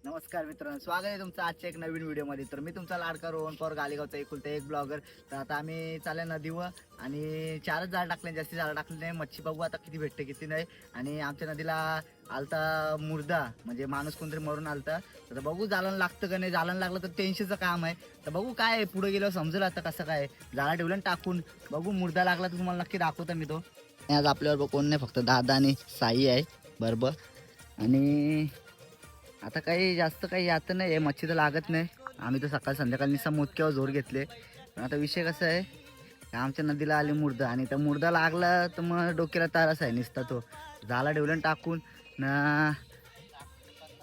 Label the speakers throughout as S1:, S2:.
S1: नमस्कार मित्रांनो, स्वागत आहे तुमचं आजच्या एक नवीन व्हिडिओमध्ये. तर मी तुमचा लाडका रोहन पवार गालेगावचा एकुलता एक ब्लॉगर. तर आता आम्ही चालले नदीवर आणि 4च जाळ टाकले, जास्ती जाळ टाकले नाही. मच्छी बघू आता किती भेटते किती नाही. आणि आमच्या नदीला आलता मुर्दा, म्हणजे माणूस कोणतरी मरून आलता. तर बघू जालन लागतं का नाही. जालन लागलं तर टेन्शनचं काम आहे. तर बघू काय पुढे गेल्यावर समजेल आता कसं काय. जाळा ठेवलं टाकून बघू, मुर्दा लागला तर तुम्हाला नक्की दाखवतो मी तो. आज आपल्यावर कोण नाही, फक्त दादा आणि साई आहे बरोबर. आणि आता काही जास्त काही आता नाही आहे, मच्छी तर लागत नाही. आम्ही तर सकाळ संध्याकाळी निसा मोजक्यावर जोर घेतले. पण आता विषय कसा आहे, आमच्या नदीला आली मुर्दा आणि त्या मुर्दा लागला तर मग डोक्याला तारच आहे निसता. तो झाला ठेवलं टाकून ना.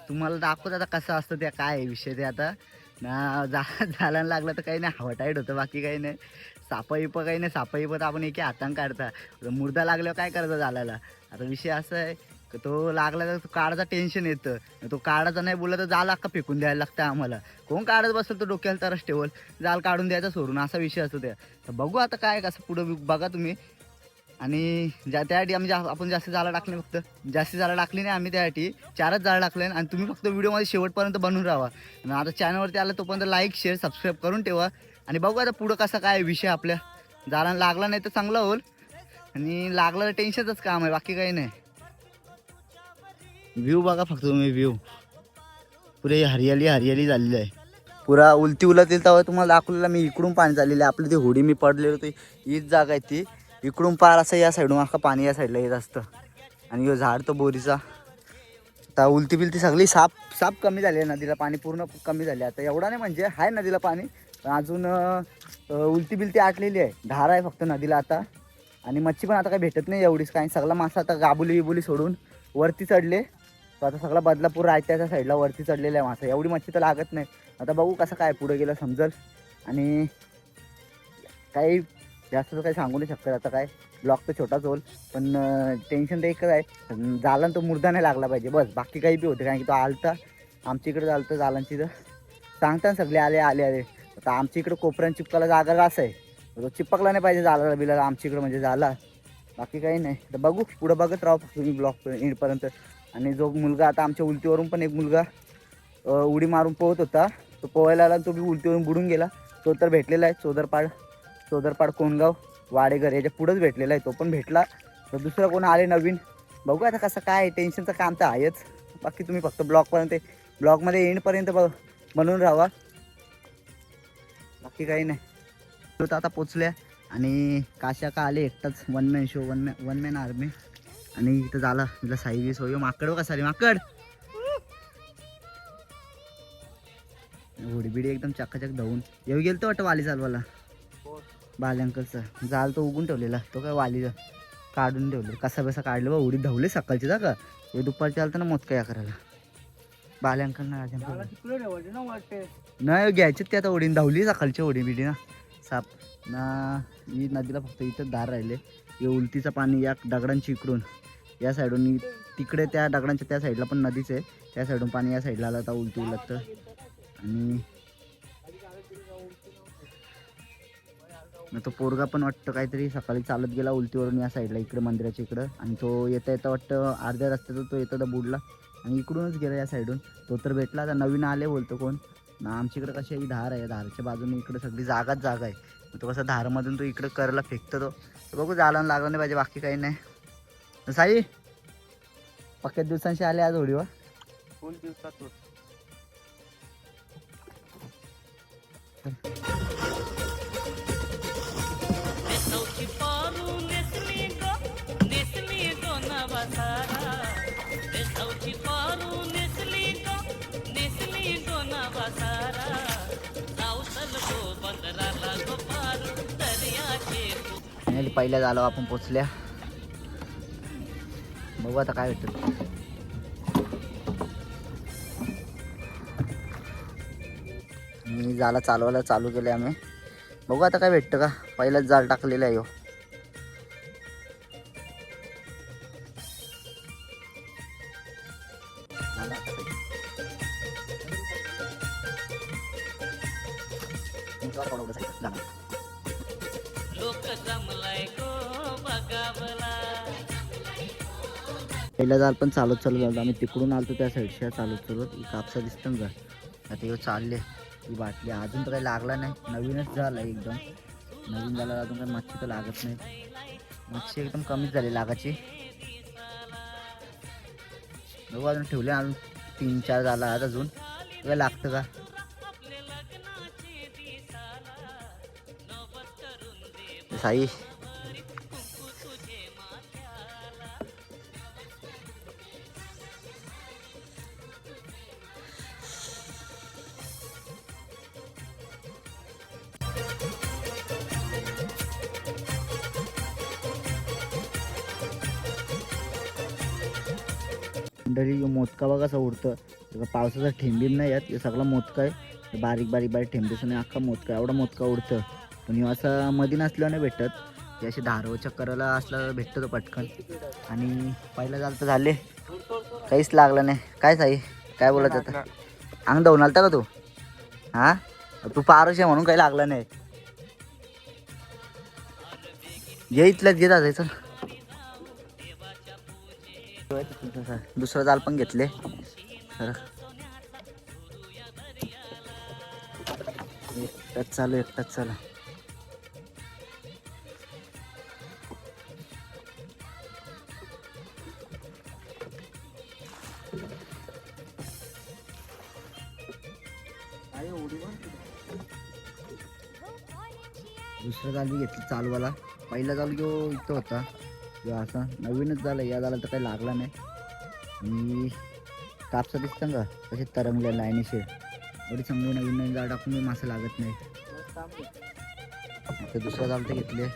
S1: तुम्हाला दाखवत आता कसं असतं त्या, काय आहे विषय ते आता ना. झाला लागलं तर काही नाही, हवा टाईट होतं, बाकी काही नाही. सापाईप काही नाही, सापाईप तर आपण एके हातानं काढता. मुर्दा लागल्यावर काय करायचं झाल्याला. आता विषय असा आहे, तो लागला तर काढायचं टेन्शन येतं. तो काढायचा नाही बोलला तर जाल अख्खा फेकून द्यायला लागतं आम्हाला. कोण काढत बसेल तो डोक्याला तरच ठेवल, जाल काढून द्यायचा सोडून, असा विषय असतो त्या. तर बघू आता काय कसं पुढं बघा तुम्ही. आणि त्यासाठी आम्ही आपण जास्त जाळं टाकले, फक्त जास्त जाळं टाकली नाही आम्ही, त्यासाठी 4च जाळं टाकले. आणि तुम्ही फक्त व्हिडिओमध्ये शेवटपर्यंत बनून राहा. आणि आता चॅनलवरती आलं तोपर्यंत लाईक शेअर सबस्क्राईब करून ठेवा. आणि बघू आता पुढं कसं काय विषय. आपल्या जाळं लागला नाही तर चांगला होईल, आणि लागलं तर टेन्शनच काम आहे, बाकी काही नाही. व्ह्यू बघा फक्त तुम्ही, व्ह्यू पुरे हरियाली हरियाली झालेली आहे. पुरा उलटी उलट येईल तेव्हा तुम्हाला दाखवलेला मी. इकडून पाणी चाललेलं आहे, आपली ती होडी मी पडलेलो होती, हीच जागा आहे ती. इकडून पार असं या साईडून अख्खा पाणी या साईडला येत असतं. आणि यो झाड तो बोरीचा. आता उलटी बिलती सगळी साप कमी झाली आहे नदीला, पाणी पूर्ण कमी झाले. आता एवढा नाही म्हणजे आहे नदीला पाणी, पण अजून उलटी बिलती आटलेली आहे. धार आहे फक्त नदीला आता. आणि मच्छी पण आता काही भेटत नाही एवढीच, काही सगळा मासा आता गाबुली बिबुली सोडून वरती चढले. तर आता सगळा बदलापूर रायत्याच्या साईडला वरती चढलेला आहे मासा. एवढी मच्छी तर लागत नाही. आता बघू कसं काय पुढे गेलं समजल. आणि काही जास्त तर काही सांगू नाही शकत. आता काय ब्लॉक तर छोटाच होईल, पण टेन्शन तर एकच आहे, जालन तो मुर्दा नाही लागला पाहिजे बस. बाकी काही बी होते, कारण की तो आलता आमच्या इकडे चालतं जालांची. तर सांगता सगळे आले आले आले. आता आमच्या इकडे कोपऱ्यान चिपकाला जागा असं आहे, तो चिपकला नाही पाहिजे जाला बिला आमच्या इकडं, म्हणजे झाला. बाकी काही नाही. तर बघू पुढं बघत राहू तुम्ही ब्लॉक एंडपर्यंत. आणि जो मुलगा आता आमच्या उलटीवरून पण एक मुलगा उडी मारून पोहत होता, तो पोहायला आला, तो बी उलटीवरून बुडून गेला. तो तर भेटलेला आहे चोदरपाड कोणगाव वाडेघर याच्या पुढंच भेटलेला आहे, तो पण भेटला. तर दुसरं कोण आले नवीन, बघू आता कसं काय. टेन्शनचं काम तर आहेच. बाकी तुम्ही फक्त ब्लॉगमध्ये एंडपर्यंत बनवून राहा, बाकी काही नाही. तो आता पोचल्या. आणि काशा का आले एकटाच, one man show, one man army. आणि इथं झाला तिला साई सोय. माकड बघा, सारी माकड होडीबिडी एकदम चकाचक धावून येऊ गेलं. तो वाटतं वाली चालवाला बाल्यांकरचा जाल तो उगून ठेवलेला, तो काय वाली काढून ठेवलं. कसा बसा काढलं बा, उडी धावले सकाळची जागा. हे दुपारची आलं तर ना मोत काय करायला बाल्यांकर ना नाही घ्यायचे ते. आता ओढीन धावली सकाळची ओढी बिडी ना. साप ना ही नदीला फक्त इथं दार राहिले. हे उलटीचं पाणी या दगडांची इकडून या साईडून, तिकडे त्या दगडांच्या त्या साईडला पण नदीच आहे, त्या साईडून पाणी या साईडला आलं तर उलटी उलटतं. आणि तो पोरगा पण वाटतं काहीतरी सकाळी चालत गेला उलटीवरून या साईडला, इकडे मंदिराच्या इकडं. आणि तो येता वाटतं अर्ध्या रस्त्यात तो येता बुडला आणि इकडूनच गेला या साईडून. तो तर भेटला. आता नवीन आले बोलतो कोण ना. आमच्या इकडं कशी ही धार आहे, धारच्या बाजूने इकडे सगळी जागा आहे. तो कसं धारमधून तो इकडं करायला फेकतो तो. तर बघू जायला लागलं नाही पाहिजे, बाकी काही नाही. साई पक्क्यात दिवसांशी आले आज होडीवर.
S2: दोन दिवसातून
S1: पहिल्या झालो आपण पोचल्या. बघू आता काय भेटतं. मी जाला चालवायला चालू केले आम्ही. बघू आता काय भेटतं का. पहिलाच जाळ टाकलेला आहे. पहिला जाल पण चालत चालत आम्ही तिकडून आलतो त्या साईडच्या चालत कापसा दिसतं का आता हे चालले ती बाटली अजून तर काही लागला नाही नवीनच झालं एकदम नवीन झालं अजून काही मच्छी तर लागत नाही मच्छी एकदम कमीच झाली लागाची बघू अजून ठेवले अजून 3-4 झाला आज अजून काय लागतं का साई मंडळी मोदका बघा कसं उडतं पावसाचा ठेंबीम नाही यात सगळा मोदका आहे बारीक बारीक बारीक ठेंबीस आणि अख्खा मोदका एवढा मोदका उडतं पण ह्यो असा मध्ये नसल्यावर नाही भेटत ते असे धारव चक्कराला असला भेटतं तो पटकन आणि पहिला झालं तर झाले काहीच लागलं नाही काय साई काय बोलत आता अंग धावून आलता का तू हा तू पारश आहे म्हणून काही लागलं नाही घे इथल्याच घे जायचं दुसरं जाल पण घेतले तर एकटाच चालू दुसरं जाल बी घेतलं चालूवाला पहिला जाल इथं होता किंवा असा नवीनच झालं या झाला तर काही लागला नाही आणि कापसा दिसतं का कसे तरंगले लाईनीशे एवढी चांगली नवीन जाळ टाकून मासे लागत नाही आता दुसरं जाल तर घेतले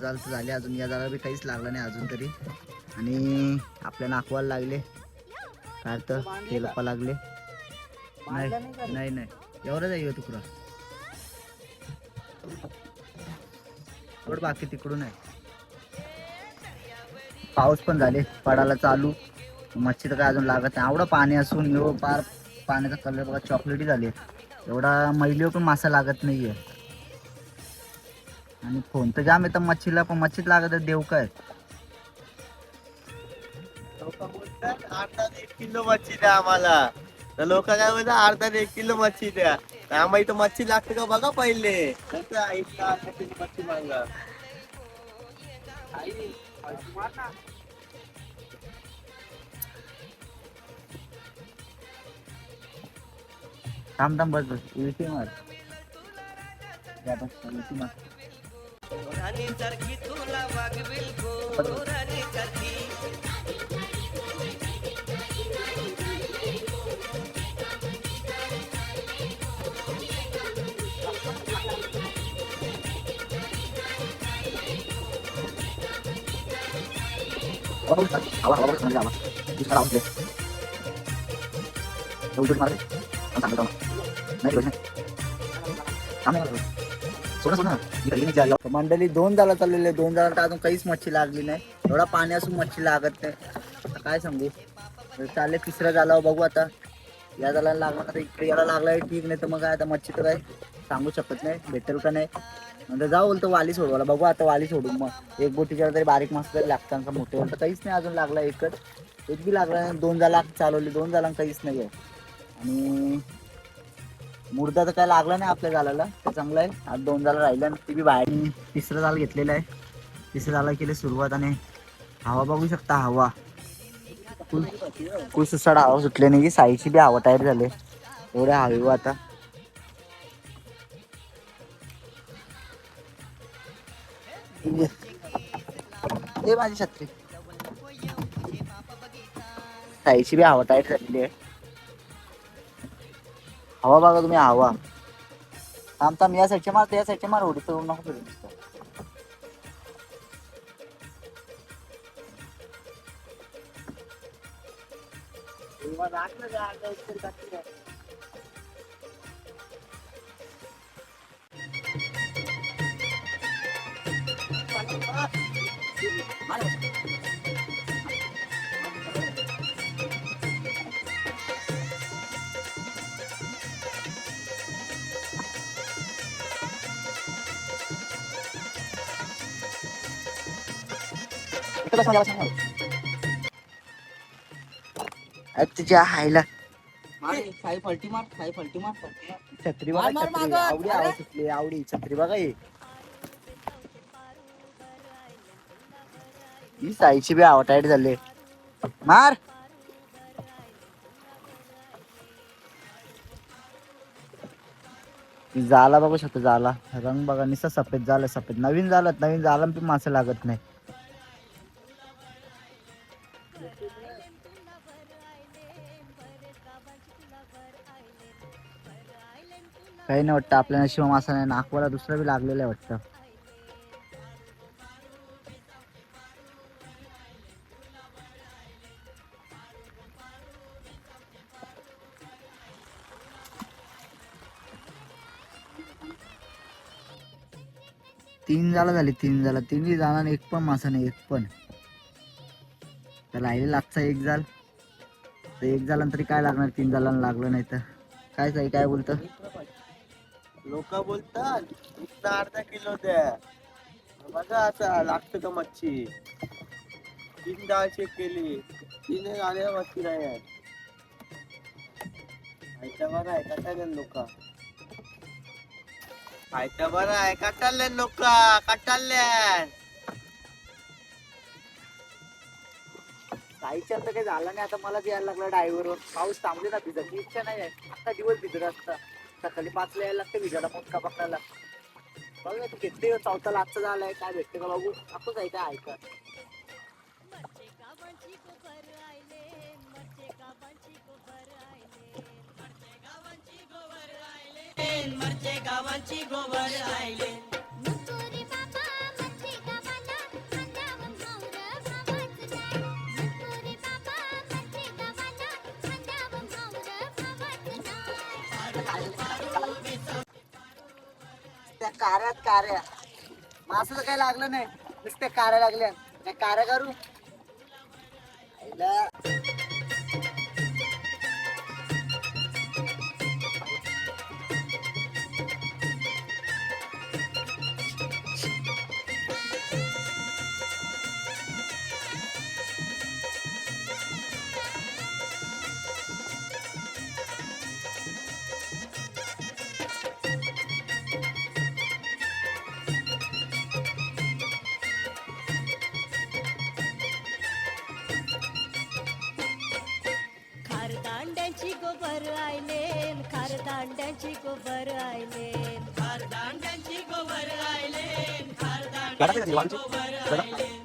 S1: जाल तर झाले अजून या जाळा बी काहीच लागलं नाही अजून तरी आणि आपल्या नाकवाला लागले काय तर तेलपा लागले नाही एवढं जाईल तुकडा थोडं बाकी तिकडून आहे पाऊस पण झाले पडायला चालू मच्छी तर काय अजून लागत नाही एवढं पाणी असून एवढं पार पाण्याचा कलर बघा चॉकलेटी झाले एवढा मैलीवर पण मासा लागत नाहीये आणि फोन तर जाम येतं मच्छीला पण मच्छीत लागत देव काय
S2: 8-1 किलो मच्छी द्या आम्हाला तर लोक काय म्हणतात 8-1 किलो मच्छी द्या आम्हाला इथं मच्छी लागते का बघा पहिले मच्छी मागा
S1: थांब थांब बस उलटी मार उलटी मार
S3: राणी सारखी तुला वागविल गो राणी सारखी
S1: मंडळी 2 जाला चाललेले 2 जाला अजून काहीच मच्छी लागली नाही एवढा पाणी असून मच्छी लागत नाही आता काय सांगू चालले 3रा झाला बघू आता या झाला लागला तर इकडे याला लागलाय ठीक नाही तर मग काय आता मच्छी तर काय सांगू शकत नाही भेटेल का नाही नंतर जाऊ बोलतो वाली सोडवायला बघू आता वाली सोडून मग एक बोटीच्या तरी बारीक मासे तरी लागतात मोठे तर काहीच नाही अजून लागला एकच एक बी लागला नाही 2 जाला चालवली 2 जाला काहीच नाही आहे आणि मुर्दा तर काय लागला नाही आपल्या जालाला ते चांगलं आहे आज 2 जाला राहिलं ती बी बाहेर 3रा जाल घेतलेला आहे 3रा जाला केली सुरुवात आणि हवा बघू शकता हवा कुल सुसाड हवा सुटले नाही की साईची बी हवा टायर झाले एवढे हवे आता माझी छत्री साईची बी हवा टायर झालेली आहे हवा बघा तुम्ही, हवा. थांब थांब, या साईडचे मार, या साईडचे मार, उडी तर नको फिरू नुसतं. इकडं बस, माझ्या बस, माझ्या बस. अरे तुझ्या हायला
S4: साई फलटी मार, साई फलटी मार, फलटी मार.
S1: छत्री बघा,
S4: मार,
S1: छत्री.
S4: मागं.
S1: आवडी आवाज सुटली, आवडी छत्री बघा ही साईची बी आवटाईट झाले. मार. झाला बघू शकतो, झाला रंग बघा निसा सफेद झालं, सफेद नवीन झालं, नवीन झालं पण मासे लागत नाही. काही नाही वाटतं आपल्या नशिबा मासा नाही, नाकवाला दुसरा बी लागलेला आहे वाटतं. तीन झाला झाले, तीन झाला, तीनही झाला आणि एक पण मासा नाही, एक पण. तर राहिले लागचा एक झाल, तर एक झाला तरी काय लागणार, तीन झाला लागलं नाही तर काय साई काय बोलत.
S2: लोक बोलतात नुसतं अर्धा किलो द्या, बघा आता लागतं का मच्छी. 3 डाळ चेक केली, 3 आल्या मच्छी नाही आहेत. आयत्या बरं आहे कटाळले लोक, आयत्या बरं आहे कटाळले लोक, कटाळल्या.
S1: साईच्या तर काही झालं नाही. आता मला यायला लागला ड्रायव्हरवर, पाऊस थांबले ना, भिजायची इच्छा नाही आहे. आता दिवस भिजत असता, सकाळी 5 ला यायला लागते भिजायला, मोठा पकडायला. बघ तू किती चौथा लागचा झालाय, काय भेटते का बघू. आपच आहे काय ऐका. त्या कार्या मासं तर काही लागलं नाही, नुसत्या कार्या लागल्या. त्या कार्या करू आईला.
S5: खारदांड्याची गोबर आयलेन, खारदांड्याची गोबर आयलेन, खारदांड्याची गोबर आयलेन, खारदांड्याची गोबर आयलेन.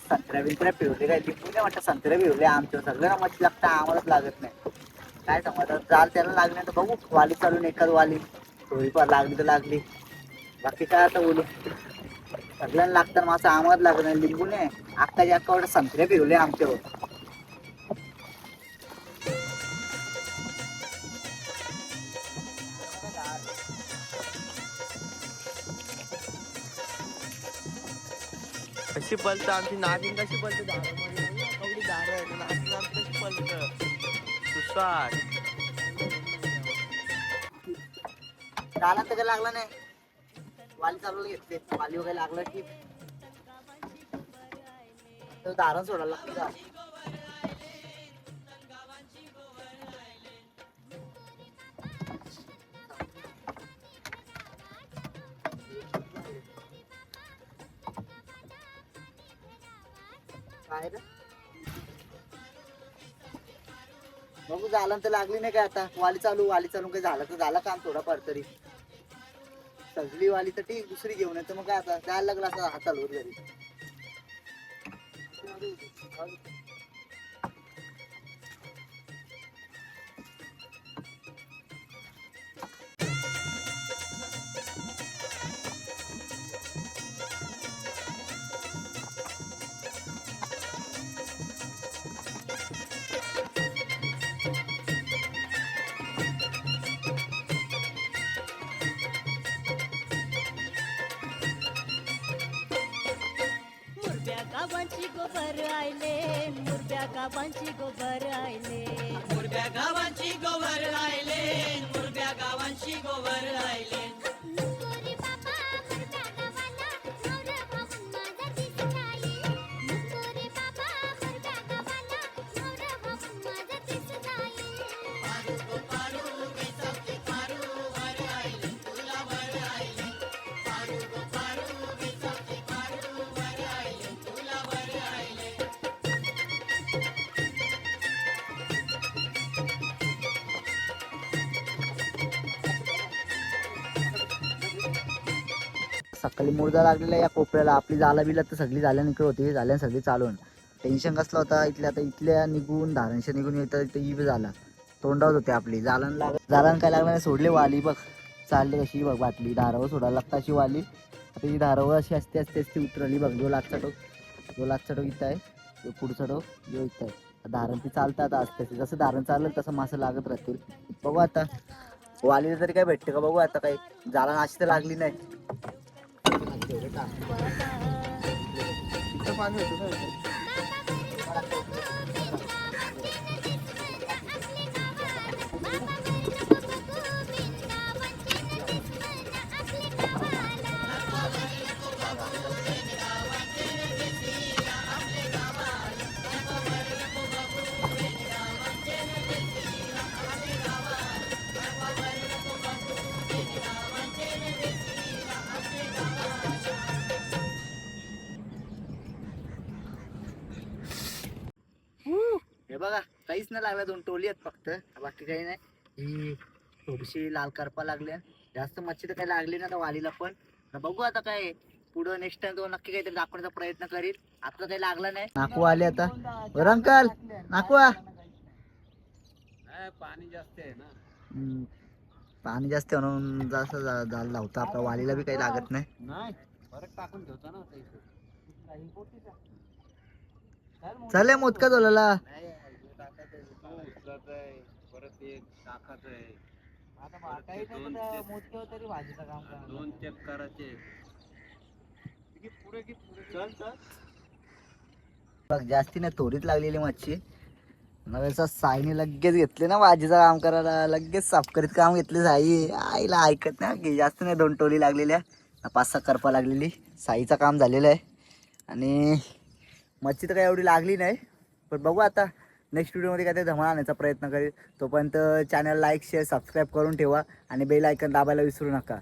S1: संत्र्या बिंत्र्या पिवले काय लिंबू नाही वाटतं, संत्र्या पिवले आमच्या सगळ्यांना मच्छी लागतं, आम्हालाच लागत नाही. काय समजतात जाल त्याला लागले तर बघू, वाली चालून एखाद वाली थोडीफार लागली तर लागली, बाकी काय आता बोलू. सगळ्यांना लागतं मासा, आम्हालाच लागत नाही. लिंबू नाही अक्काच्या अक्का संत्र्या पिवले आमच्यावर.
S2: कशी पलत आमची नागिन, कशी पलते दारामध्ये, कवडी दार आहे नागिन कशी पलत सुसाट.
S1: त्याला तर काही लागलं नाही, वाली चालू घेतले, वाली वगैरे लागलं की दारण सोडायला लागतं का. काय रे बघू, झालं तर लागली नाही काय. आता वाली चालू काही झालं तर झालं काम थोडंफार तरी. सगळी वाली तर ठीक दुसरी घेऊन येतो मग काय आता जायला लागला असं हाताला वर घरी.
S5: मुरब्या गावांची गोबर आयले मुरब्या गावांची गोबर आयले
S3: मुरब्या गावांची गोवर राहिले मुरब्या गावांची गोवर राहिले
S5: नुकोरी बाबा मुरब्या गावाला नवरा भाऊन माझा दिसत आहे नुकोरी बाबा मुरब्या गावाला नवरा भाऊन माझा दिसत आहे
S1: सकाळी मुर्दा लागलेला या कोपऱ्याला आपली जाला बिला तर सगळी झाल्या निकड होती झाल्या सगळी चालून टेन्शन कसला होता इथल्या निघून धारणशा निघून येतं इथं इव झाला तोंडावत होते आपली जालन काय लागलं नाही सोडले वाली बघ चालली कशी बघ बाटली धारावर सोडायला लागतं अशी वाली आता ही धारावर अशी असते असते उतरली बघ जो लागचा टोक इथं आहे जो पुढचा टोक जो इथं आहे धारण ती चालतात असते जसं धारण चालेल तसं मासं लागत राहतील बघू आता वालीला तरी काय भेटते का बघू आता काही जालन अशी तर लागली नाही
S2: तिथं पाणी होतं ना.
S1: हे बघा काहीच नाही लागला 2 टोली आहेत फक्त बाकी काही नाही ही थोडीशी लाल करपा लागली जास्त मच्छी तर काही लागली नाही आता वालीला पण तर बघू आता काय पुढं नेक्स्ट टाइम तो नक्की काहीतरी दाखवण्याचा प्रयत्न करील आता काही लागला नाही नाकू आले आता बरं अंकल नाकवा
S2: पाणी जास्त आहे ना.
S1: पाणी जास्त आहे म्हणून जास्त झालं लावता आपल्या वालीला बी काही लागत नाही
S2: नाही परत टाकून ठेवता ना
S1: चालेल मोदका झालेला
S2: परत एक टाकायचं आहे
S4: तरी भाजीचं काम करा
S2: 2 चेक करायचे चल चल
S1: बघ जास्ती नाही थोडीच लागलेली मच्छी नव्याचा साईने लगेच घेतले ना भाजीचं काम करायला लगेच साफ करीत काम घेतले साई आईला ऐकत नाही जास्त नाही 2 टोली लागलेल्या 5-6 करपा लागलेली साईचं काम झालेलं आहे आणि मच्छी तर काही एवढी लागली नाही पण बघू आता नेक्स्ट व्हिडिओमध्ये काय ते धमाल आणण्याचा प्रयत्न करेल तोपर्यंत चॅनल लाईक शेअर सबस्क्राईब करून ठेवा आणि बेल आयकन दाबायला विसरू नका